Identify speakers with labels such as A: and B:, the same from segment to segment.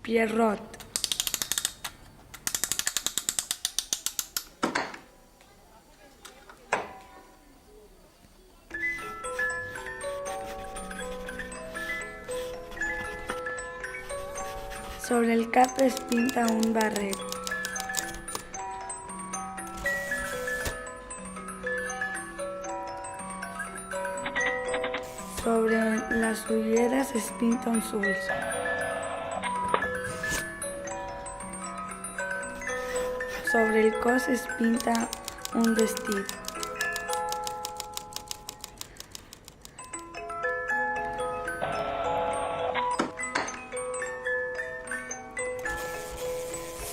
A: Pierrot. Sobre el cap es pinta un barret. Sobre las ulleres es pinta uns ulls. Sobre el cos es pinta un vestit.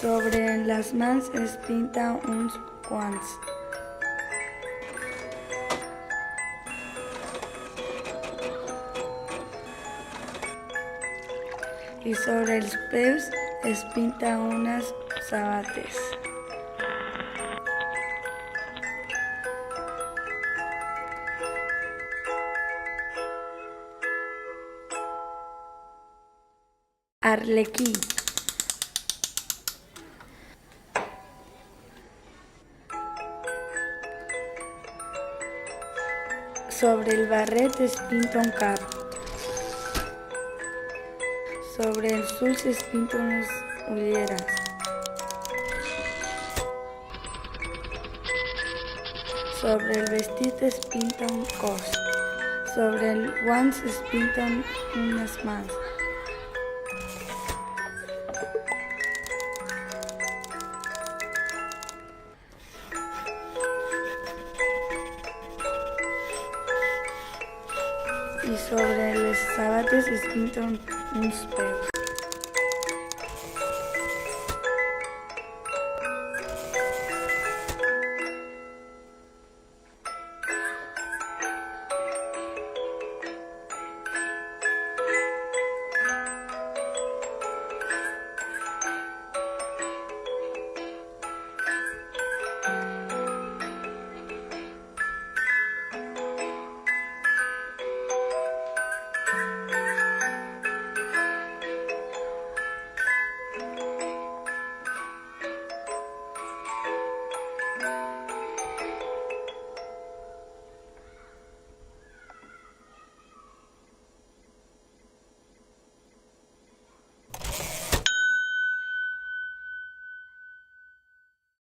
A: Sobre les mans es pinta uns guants. I sobre els peus es pinta unes sabates. Arlequí. Sobre el barret es pinta un cap. Sobre els ulls es pinta unes ulleres. Sobre el vestit es pinta un cos. Sobre el guants es pinten unes mans. I sobre les sabates es pinten uns peus.